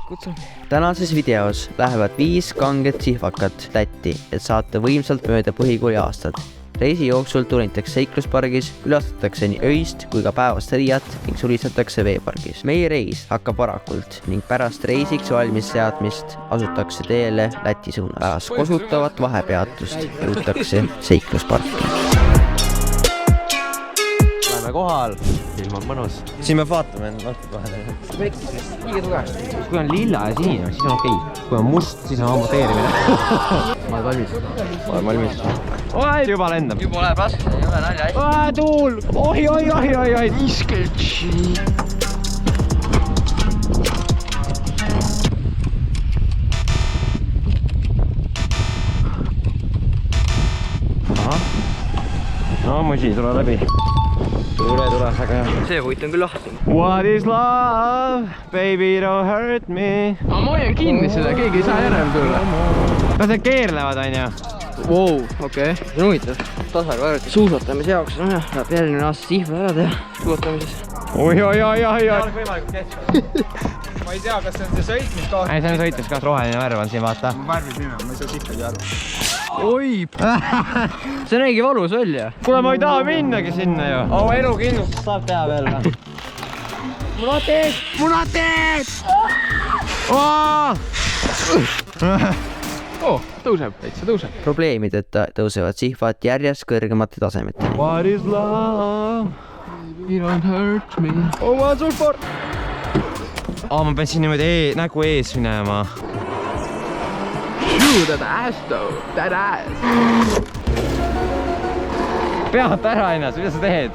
kutsabi. Tänases videos lähevad 5 kanget sihvakat Lätti, et saata võimsalt mööda põhikooli aastat. Reisi jooksul tunnitakse seikluspargis, külastatakse nii öist kui ka päevast riiat ning sulistatakse veepargis. Meie reis hakkab varakult ning pärast reisiks valmis seadmist asutakse teele Läti suunas. Pärast kosutavat vahepeatust jõutakse seiklusparki. Oleme kohal, ilm on mõnus. Siin me vaatame natuke vahele. Liiga tugevasti. Kui on lilla ja sinine, siis on okei. Kui on must, siis on amorteerimine. Ma olen valmis. Olen valmis. Oi, juba lendab. Juba läheb raske, ei ole nalja. Tuul! Oi. 50. No musi, tule läbi. Tule, väga hea. See võit on küll lahti. What is love? Baby, don't hurt me. Ma hoian kinni seda, keegi ei saa järele tulla. Nad keerlevad, on ju? Wow, okei. See on huvitav. Tasakaaluti suusatamise jaoks on jah. Läheb järgmine aasta sihva ära teha suusatamises. Oi. Jalg võimalikult keskselt. Ma ei tea, kas see on see sõitmiskaas. Ei, see on sõitmiskaas, roheline värv on siin, vaata. Värvi pime, ma ei saa sikkagi aru. Oi! See näigi valus välja. Kuule, ma ei taha minnagi sinna ju. Elukindlustust saab teha veel. Munateed! Tõuseb, täitsa tõuseb. Probleemideta tõusevad sihvad järjest kõrgemate tasemete. What is love? You don't hurt me. Ma on sulfur! Ma pean siin niimoodi nägu ees minema. Shoot that ass though, that ass. Pead ära ennast, mida sa teed?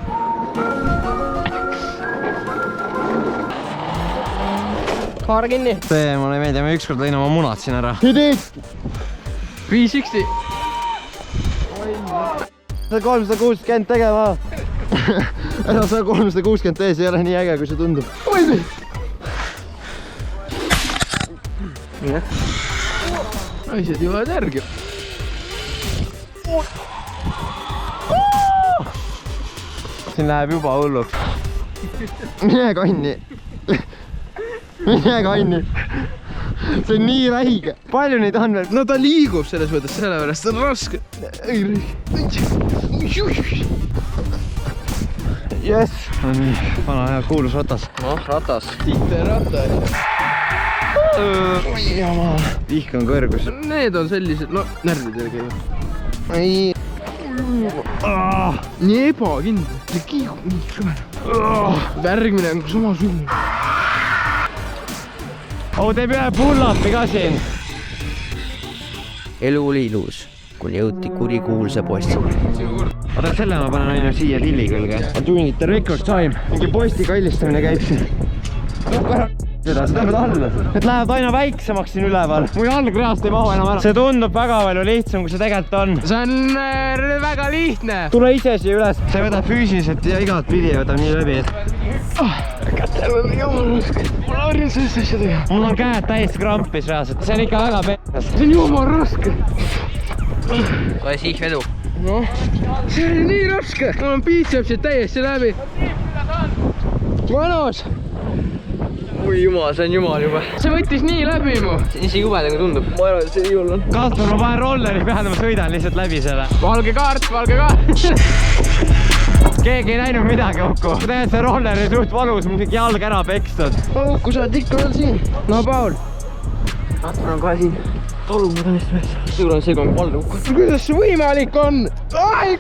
Haara kinni. See mulle ei meeldi, ma ükskord lõin oma munad siin ära. 360. 360 tegema. Ära saa 360 tees, ei ole nii äge, kui see tundub. Naised jõuavad järgi. Siin läheb juba hulluks. Mine kanni. See on nii räige. Palju neid on veel? No ta liigub selles mõttes, sellepärast on raske. Yes. Vana hea kuulus ratas. Ratas. Tihte ratas. Vihk on kõrgus. Need on sellised, no närvidel käivad. Ei. Nii ebakindel. See kiigub nii kõver. Värgmine on sama suur. Teeb ühe pull-upi ka siin. Elu oli ilus, kuni jõuti kurikuulsa postini. Oota, selle ma panen ainu siia tilli külge. I'm doing it the record time. Mingi posti kallistamine käib siin. Seda pead alla. Need lähevad aina väiksemaks siin üleval. Mu jalg reast ei mahu enam ära. See tundub väga palju lihtsam, kui see tegelikult on. See on väga lihtne. Tule ise siia üles. See võtab füüsiliselt ja igat pidi võtab nii läbi. Kätel on jumala raske. Mul harjun sellist asja teha. Mul on käed täiesti krampis reaalselt. See on ikka väga pehtas. See on jumala raske. Ole sihvedu. No, see oli nii raske. Mul on biitsepsid täiesti läbi. Mõnus. Oi jumal, see on jumal juba. See võttis nii läbi mu. See on isi jubeda, kui tundub. Ma arvan, et see ei hull on. Kasper, ma panen rolleri peale, ma sõidan lihtsalt läbi selle. Valge kaart, valge kaart. Keegi ei näinud midagi Uku. Tegelikult see rolleri suht valus, mul kõik jalg ära pekstud. Uku, sa oled ikka veel siin. No Paul. Kasper on kohe siin. Tolu, ma tahan just mees. Suur on see, kui on valge Uku. Kuidas see võimalik on? Ai!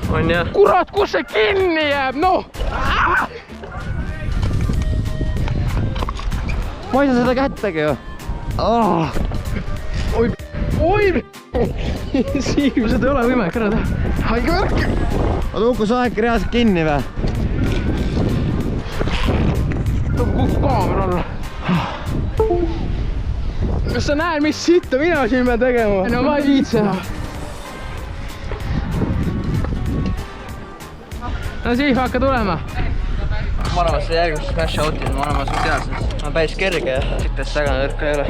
On jah? Kurat, kus see kinni jääb, noh! Ma ei saa seda kättegi ju. Oi! Siim, seda ei ole võimalik ära teha. Haige värk! Oota, Uku, sa aeg reaalselt kinni või? Kuhu kaamera alla? Kas sa näed, mis sitta mina siin pean tegema? No ma ei viitse enam. No Siif, hakka tulema. Ma arvan, seda järgmist smash out'i, ma arvan, sul tead, sest on päris kerge ja sittest väga nõrka ei ole.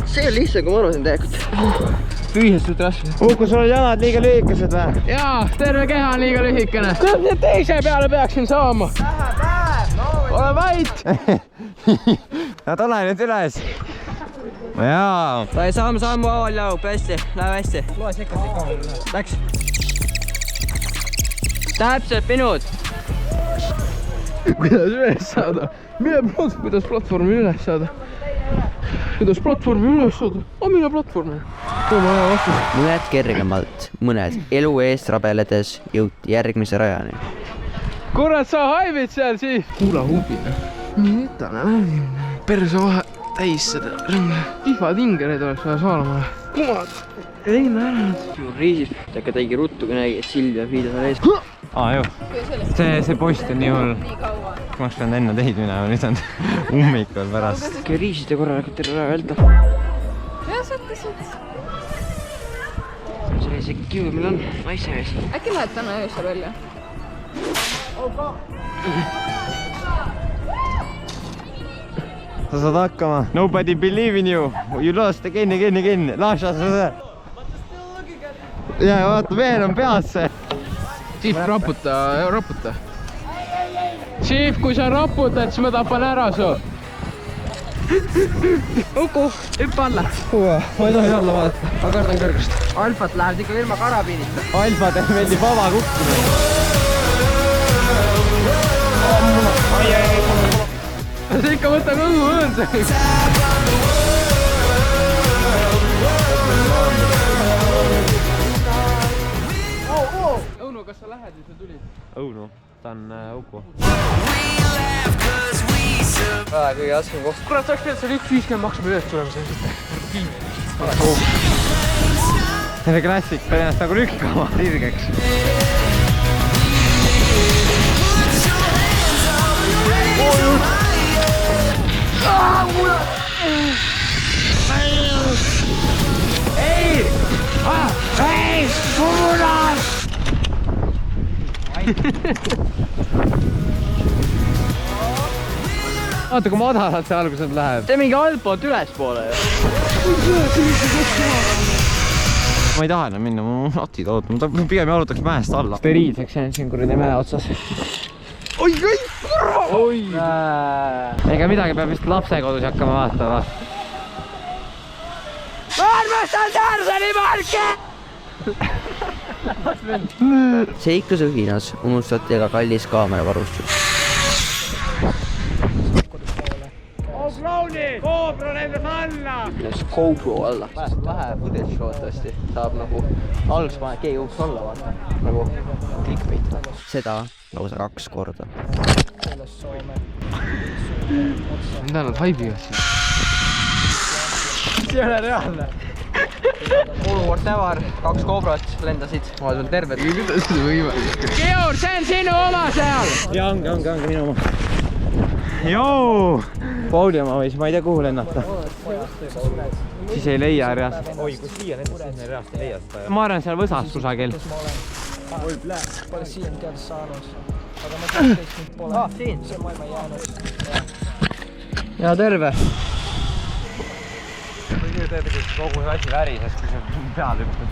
See on lihtsam, kui ma arvasin tegelikult. ühiselt suht raske. Uku, sul on jalad liiga lühikesed või? Jaa, terve keha on liiga lühikene. Kuidas nüüd teise peale peaksin saama? Ole vait! No tule nüüd üles. Jaa. sai samm-sammu haaval jaob, hästi, läheb hästi. Loe sekundit ka. Läks. Täpselt minut. Kuidas üles saada? Kuidas platvormi üles saada? Kuidas platvormi üles saada? Mine platvormi. Tooma hea vastus. mõned kergemalt, mõned elu eest rabeledes jõuti järgmise rajani. Kurat, sa haibid seal siis. Kuula hubine. Nii ütane läbimine. Perse vahe täis seda rõnga. Kihvatingereid oleks vaja Saalamaale. Kumad. Ei näe. Suur riisis. Äkki tegi ruttu, kui nägi, et Silvia Fiides on ees. Ju. See post on nii hull. Ma oleks pidanud enne teid minema, nüüd on ummikul pärast. Äkki riiside korralikult terve raja välda. Ja, sõttisid. Sellise kivi meil on, naise ees. Äkki lähed täna öösel välja? Sa saad hakkama. Nobody believe in you. You lost again. Lasha seda. Ja vaata, veel on peas see. Chief, raputa. Chief, kui sa raputad, siis ma tapan ära su. Uku, hüppa alla. Ma ei tohi alla vaadata. Ma kardan kõrgust. Alfat läheb ikka ilma karabiinita. Alfadel meeldib vaba kukkimine. See ikka võtab õhu õõnsaks. Õunu, kas sa lähed või sa tulid? Õunu, ta on Uku. Väga kõige raskem koht. Kurat, saaks tead seal 1.50 maksma üles tulema see. See on klassik, pean ennast nagu lükkama sirgeks. Vaata, kui madalalt see alguses läheb. See mingi altpoolt ülespoole ju. Ma ei taha enam minna, ma natid ootama. Ma pigem jalutaks mäest alla. Steriilseks jään siin kuradi mäe otsas. Oi, kurva! Oi! Ega midagi peab vist lapsekodus hakkama vaatama. Ma armastan Tarzani marke! seiklusõhinas unustati aga kallis kaameravarustus. Läks GoPro alla. Vähe footage loodetavasti saab nagu alguses paned keegi uks alla vaata. Nagu clickbait. seda lausa 2 korda. Mida nad haibivad siin? See ei ole reaalne. Olukord nävar, 2 koobrat lendasid. Ma olen terved. Kuidas see võimalik? Georg, see on sinu oma seal! Ja ongi minu oma. Joo! Pauli oma võis, ma ei tea kuhu lennata. Siis ei leia reast. Oi, kui siia lennata, siis me reast ei leia seda. Ma arvan seal võsas kusagil. Oi, blää, pole siiani teada saanud. Aga ma tean, et mind pole. Siin. See maailma jäänud. Ja terve. Kui nüüd teeb kogu see asi värises, kui see peale hüppas.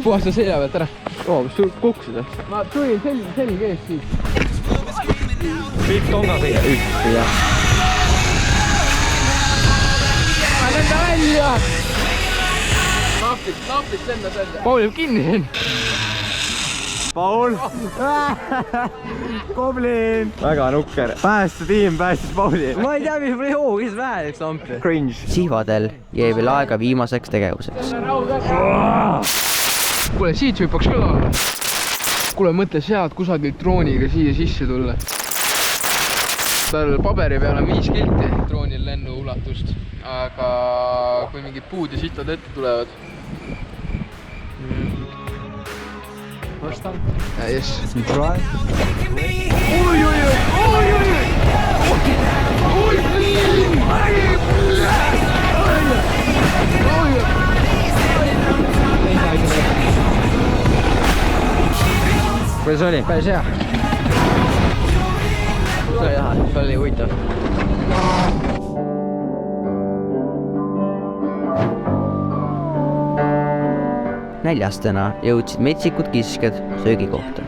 Puhasta selja pealt ära. Mis sul kuksid? Ma tulin selge ees siis. Kõik tongasõige ühti ja. Lenda välja! Naapist lendas välja. Paul jääb kinni siin. Paul! Goblin! Väga nukker. Päästetiim päästis Pauli. Ma ei tea, mis mul joogis vähe üks lampi. Cringe. Sihvadel jäi veel aega viimaseks tegevuseks. Kuule, siit hüppaks ka lahe. Kuule, mõtle sealt kusagilt drooniga siia sisse tulla. Tal paberi peal on 5 kilti droonil lennu ulatust. Aga kui mingid puud ja sitad ette tulevad. Vastan. Yes. Oi, oi, oi, oi, oi, oi. Kuidas oli? Päris hea. See oli huvitav. näljastena jõudsid metsikud kiskjad söögikohta.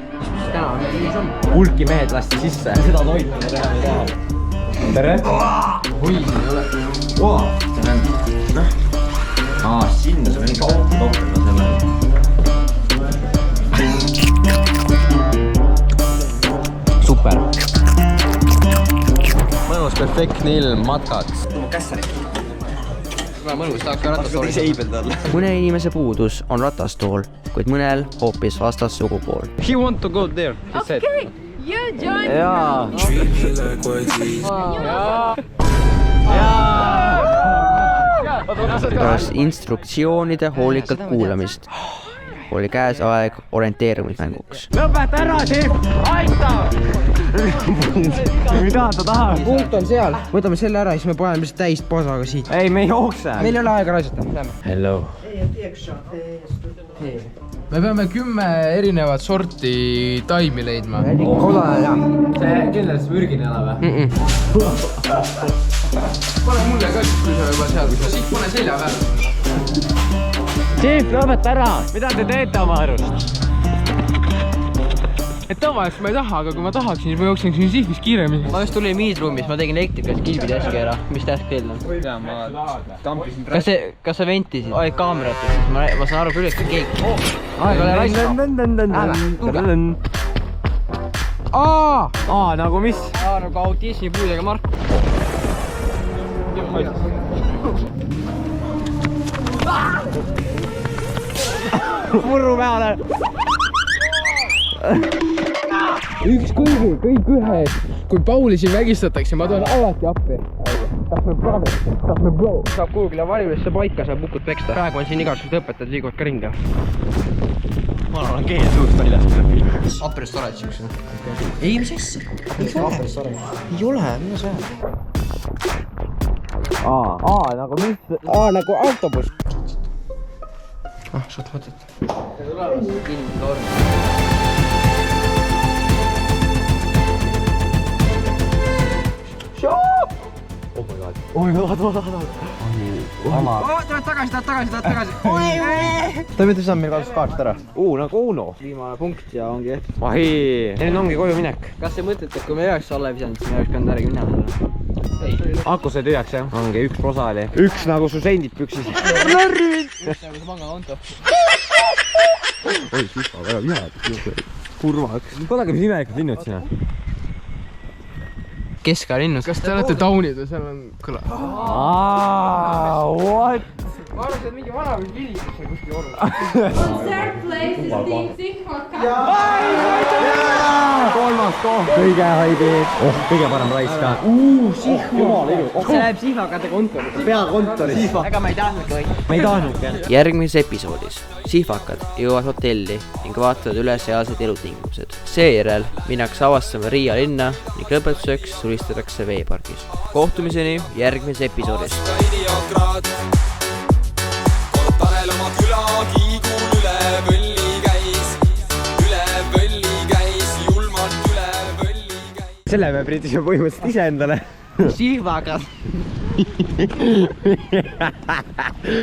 hulki mehed lasti sisse. Seda toitu ma teha ei taha. Tere! Hoisin ei ole. Sinna see on nii kaupa tohkima selle. Super! mõnus perfektne ilm matkaks. Väga mõnus, tahaks ka ratastooli. Mõne inimese puudus on ratastool, kuid mõnel hoopis vastassugupool. He want to go there, he said. Okay, you join. Jaa. Pärast instruktsioonide hoolikalt kuulamist oli käes aeg orienteerumismänguks. Lõpeta ära, Siim! Aita! Mida ta tahab? punkt on seal, võtame selle ära, siis me paneme lihtsalt täis pasaga siit. Ei, me ei jookse. Meil ei ole aega raisata, lähme. Hello. Me peame 10 erinevat sorti taimi leidma. See kindlasti mürgine ei ole või? Pane mulle ka, kui sa juba seal, siit pane selja peale. Siim, lõpeta ära! Mida te teete oma arust? Et tavaliselt ma ei taha, aga kui ma tahaksin, siis ma jookseksin sihvis kiiremini. Ma just tulin miidruumis, ma tegin elektrikast kilbid äsja ära. Mis tähest kell on? Kas sa ventisid? Ai, kaamerat. Ma saan aru küll, et keegi. Aega ole raiska. Nagu mis? Nagu autismipuudega Mark. Murru peale! Üks kõigi, kõik ühes. Kui Pauli siin vägistatakse, ma tulen alati appi. Saab kuhugile valimisse paika, saab mukud peksta. Praegu on siin igasugused õpetajad liiguvad ka ringi. Ma olen keel suust väljas. Aperist oled siukse. ei, mis asja? Ei ole, mida sa ajad? Nagu mis? Nagu autobus. Saad mõtet. Tuled tagasi. Ta mitte saab meil kadus kaart ära. Nagu Uno. Viimane punkt ja ongi ehtud. Ahii, nüüd ongi koju minek. Kas te mõtlete, et kui me üheks alla visanud, siis me oleks pidanud ära minema? Aku sai tühjaks jah? Ongi üks prosa oli. Üks nagu su sendid püksis. Nagu see pangakonto. Oi, süpa, väga vihad. Kurvaks. Vaadake, mis imelikud linnud siin on. Keskalinnus. Kas te olete taunid või seal on kõla? What? Ma arvan, et mingi vana või vilikus seal kuskil olnud. On third place is Team Sihvaka. Kolmas koht. Kõige haigid. Kõige parem raisk ka. Jumala ilus. See läheb Sihvakate kontori. Peakontori. Ega ma ei tahtnudki või? Me ei tahtnudki. Järgmises episoodis sihvakad jõuavad hotelli ning vaatavad üle sealsed elutingimused. Seejärel minnakse avastama Riia linna ning lõpetuseks sulistatakse veepargis. Kohtumiseni järgmises episoodis. Tanel oma küla kiigul üle võlli käis, julmalt üle võlli käis. Selle me printisime põhimõtteliselt ise endale. Sihvakad.